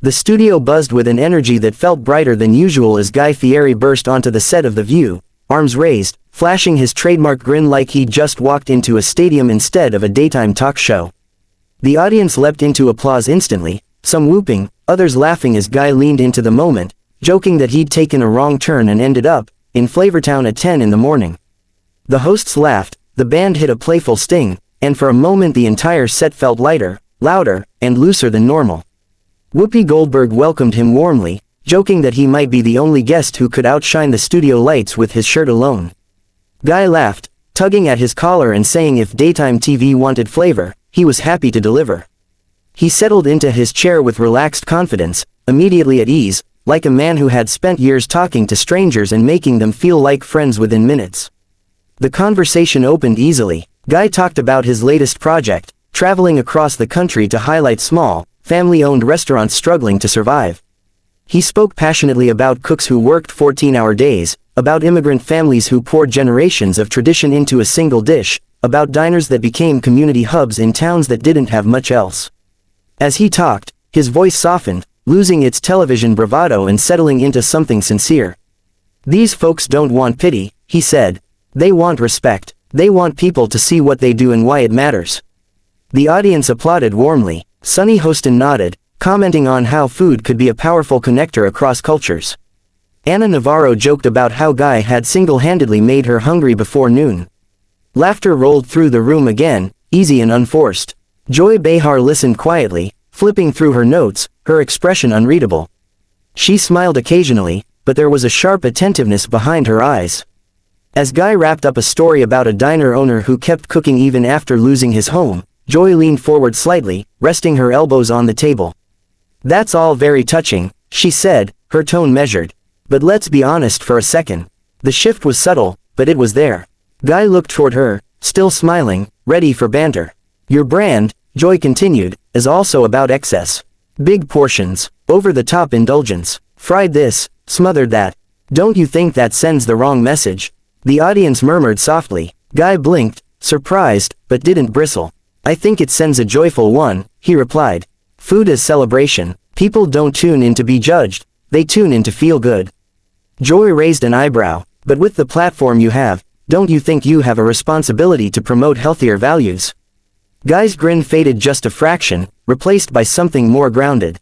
The studio buzzed with an energy that felt brighter than usual as Guy Fieri burst onto the set of The View, arms raised, flashing his trademark grin like he'd just walked into a stadium instead of a daytime talk show. The audience leapt into applause instantly, some whooping, others laughing as Guy leaned into the moment, joking that he'd taken a wrong turn and ended up in Flavortown at 10 in the morning. The hosts laughed, the band hit a playful sting, and for a moment the entire set felt lighter, louder, and looser than normal. Whoopi Goldberg welcomed him warmly, joking that he might be the only guest who could outshine the studio lights with his shirt alone. Guy laughed, tugging at his collar and saying if daytime TV wanted flavor, he was happy to deliver. He settled into his chair with relaxed confidence, immediately at ease, like a man who had spent years talking to strangers and making them feel like friends within minutes. The conversation opened easily. Guy talked about his latest project, traveling across the country to highlight small, family-owned restaurants struggling to survive. He spoke passionately about cooks who worked 14-hour days, about immigrant families who poured generations of tradition into a single dish, about diners that became community hubs in towns that didn't have much else. As he talked, his voice softened, losing its television bravado and settling into something sincere. These folks don't want pity, he said. They want respect. They want people to see what they do and why it matters. The audience applauded warmly. Sonny Hostin nodded, commenting on how food could be a powerful connector across cultures. Anna Navarro joked about how Guy had single-handedly made her hungry before noon. Laughter rolled through the room again, easy and unforced. Joy Behar listened quietly, flipping through her notes, her expression unreadable. She smiled occasionally, but there was a sharp attentiveness behind her eyes. As Guy wrapped up a story about a diner owner who kept cooking even after losing his home, Joy leaned forward slightly, resting her elbows on the table. "That's all very touching," she said, her tone measured. "But let's be honest for a second. The shift was subtle, but it was there." Guy looked toward her, still smiling, ready for banter. "Your brand," Joy continued, "is also about excess. Big portions, over-the-top indulgence, fried this, smothered that. Don't you think that sends the wrong message?" The audience murmured softly. Guy blinked, surprised, but didn't bristle. "I think it sends a joyful one," he replied. "Food is celebration. People don't tune in to be judged, they tune in to feel good." Joy raised an eyebrow. "But with the platform you have, don't you think you have a responsibility to promote healthier values?" Guy's grin faded just a fraction, replaced by something more grounded.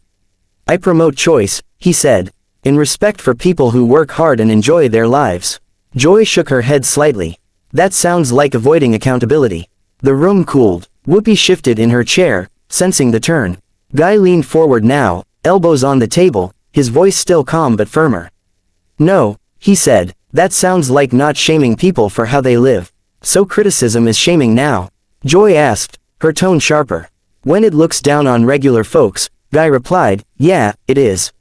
"I promote choice," he said, "in respect for people who work hard and enjoy their lives." Joy shook her head slightly. "That sounds like avoiding accountability." The room cooled. Whoopi shifted in her chair, sensing the turn. Guy leaned forward now, elbows on the table, his voice still calm but firmer. "No," he said, "that sounds like not shaming people for how they live. So criticism is shaming now?" Joy asked, her tone sharper. "When it looks down on regular folks," Guy replied, "yeah, it is."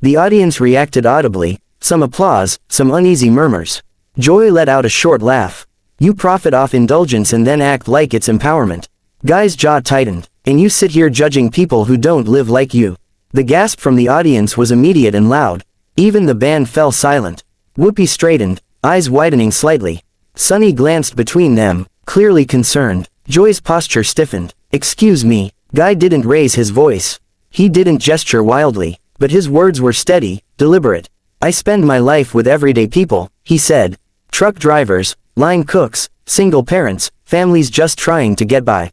The audience reacted audibly, some applause, some uneasy murmurs. Joy let out a short laugh. "You profit off indulgence and then act like it's empowerment." Guy's jaw tightened. "And you sit here judging people who don't live like you." The gasp from the audience was immediate and loud. Even the band fell silent. Whoopi straightened, eyes widening slightly. Sonny glanced between them, clearly concerned. Joy's posture stiffened. "Excuse me." Guy didn't raise his voice. He didn't gesture wildly, but his words were steady, deliberate. "I spend my life with everyday people," he said. "Truck drivers, line cooks, single parents, families just trying to get by.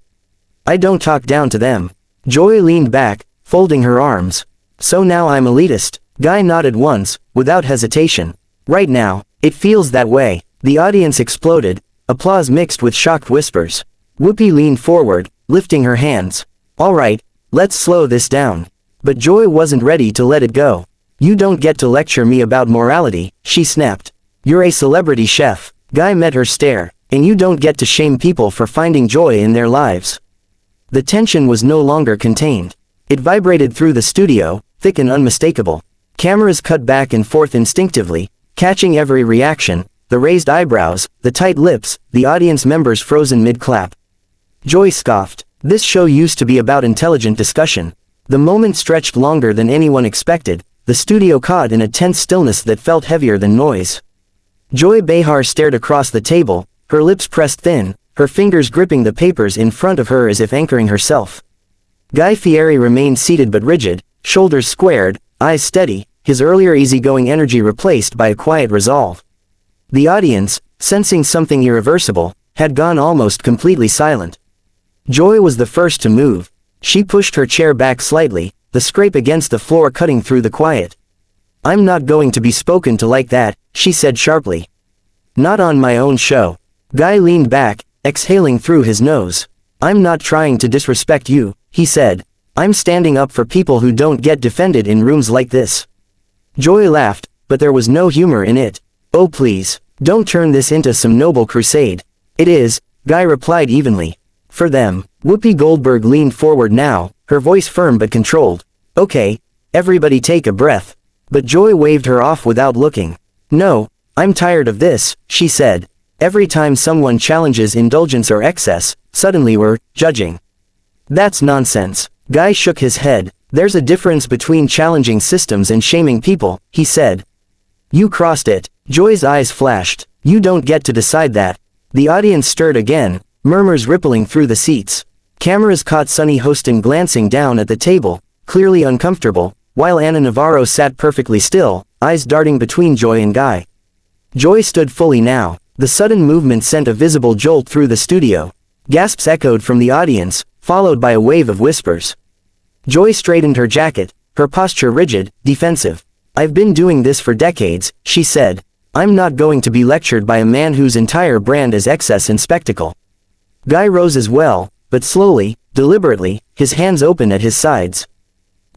I don't talk down to them." Joy leaned back, folding her arms. "So now I'm elitist?" Guy nodded once, without hesitation. "Right now, it feels that way." The audience exploded, applause mixed with shocked whispers. Whoopi leaned forward, lifting her hands. "All right, let's slow this down." But Joy wasn't ready to let it go. "You don't get to lecture me about morality," she snapped. "You're a celebrity chef." Guy met her stare. "And you don't get to shame people for finding joy in their lives." The tension was no longer contained. It vibrated through the studio, thick and unmistakable. Cameras cut back and forth instinctively, catching every reaction, the raised eyebrows, the tight lips, the audience members frozen mid-clap. Joy scoffed. This show used to be about intelligent discussion. The moment stretched longer than anyone expected, the studio caught in a tense stillness that felt heavier than noise. Joy Behar stared across the table, her lips pressed thin, her fingers gripping the papers in front of her as if anchoring herself. Guy Fieri remained seated but rigid, shoulders squared, eyes steady, his earlier easygoing energy replaced by a quiet resolve. The audience, sensing something irreversible, had gone almost completely silent. Joy was the first to move. She pushed her chair back slightly, the scrape against the floor cutting through the quiet. "I'm not going to be spoken to like that," she said sharply. "Not on my own show." Guy leaned back, exhaling through his nose. "I'm not trying to disrespect you," he said. "I'm standing up for people who don't get defended in rooms like this." Joy laughed, but there was no humor in it. "Oh please, don't turn this into some noble crusade." "It is," Guy replied evenly. "For them." Whoopi Goldberg leaned forward now, her voice firm but controlled. "Okay, everybody take a breath." But Joy waved her off without looking. "No, I'm tired of this," she said. "Every time someone challenges indulgence or excess, suddenly we're judging." "That's nonsense." Guy shook his head. "There's a difference between challenging systems and shaming people," he said. "You crossed it." Joy's eyes flashed. "You don't get to decide that." The audience stirred again, murmurs rippling through the seats. Cameras caught Sonny Hostin glancing down at the table, clearly uncomfortable, while Anna Navarro sat perfectly still, eyes darting between Joy and Guy. Joy stood fully now. The sudden movement sent a visible jolt through the studio. Gasps echoed from the audience, followed by a wave of whispers. Joy straightened her jacket, her posture rigid, defensive. "I've been doing this for decades," she said. "I'm not going to be lectured by a man whose entire brand is excess and spectacle." Guy rose as well, but slowly, deliberately, his hands open at his sides.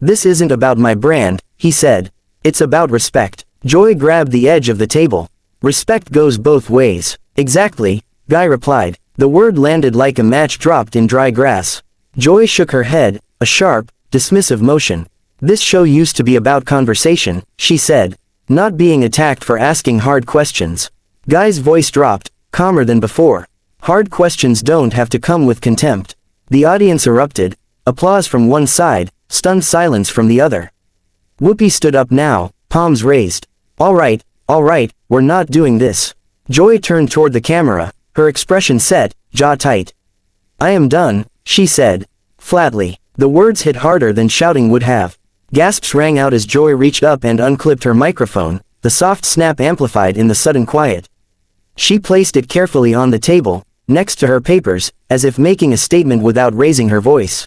"This isn't about my brand," he said. "It's about respect." Joy grabbed the edge of the table. "Respect goes both ways." "Exactly," Guy replied. The word landed like a match dropped in dry grass. Joy shook her head, a sharp, dismissive motion. "This show used to be about conversation," she said. "Not being attacked for asking hard questions." Guy's voice dropped, calmer than before. "Hard questions don't have to come with contempt." The audience erupted, applause from one side, stunned silence from the other. Whoopi stood up now, palms raised. All right, we're not doing this." Joy turned toward the camera, her expression set, jaw tight. "I am done," she said. Flatly. The words hit harder than shouting would have. Gasps rang out as Joy reached up and unclipped her microphone, the soft snap amplified in the sudden quiet. She placed it carefully on the table, next to her papers, as if making a statement without raising her voice.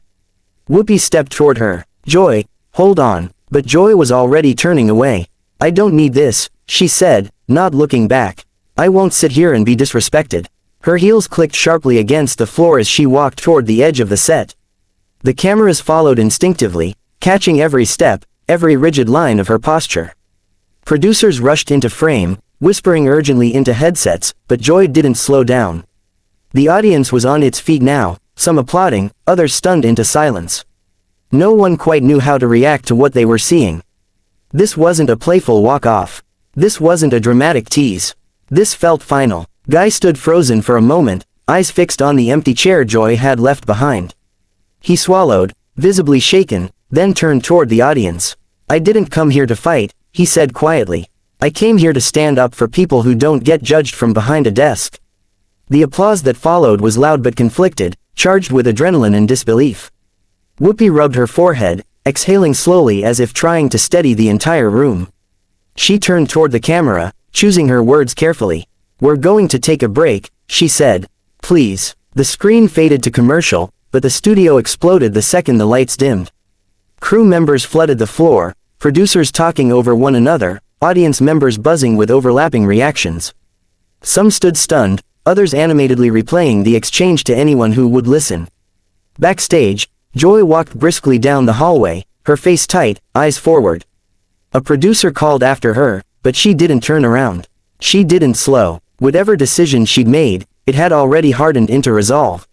Whoopi stepped toward her. "Joy, hold on." But Joy was already turning away. "I don't need this," she said, not looking back. "I won't sit here and be disrespected." Her heels clicked sharply against the floor as she walked toward the edge of the set. The cameras followed instinctively, catching every step, every rigid line of her posture. Producers rushed into frame, whispering urgently into headsets, but Joy didn't slow down. The audience was on its feet now, some applauding, others stunned into silence. No one quite knew how to react to what they were seeing. This wasn't a playful walk-off. This wasn't a dramatic tease. This felt final. Guy stood frozen for a moment, eyes fixed on the empty chair Joy had left behind. He swallowed, visibly shaken, then turned toward the audience. "I didn't come here to fight," he said quietly. "I came here to stand up for people who don't get judged from behind a desk." The applause that followed was loud but conflicted, charged with adrenaline and disbelief. Whoopi rubbed her forehead, exhaling slowly as if trying to steady the entire room. She turned toward the camera, choosing her words carefully. "We're going to take a break," she said. "Please." The screen faded to commercial, but the studio exploded the second the lights dimmed. Crew members flooded the floor, producers talking over one another, audience members buzzing with overlapping reactions. Some stood stunned, others animatedly replaying the exchange to anyone who would listen. Backstage, Joy walked briskly down the hallway, her face tight, eyes forward. A producer called after her, but she didn't turn around. She didn't slow. Whatever decision she'd made, it had already hardened into resolve.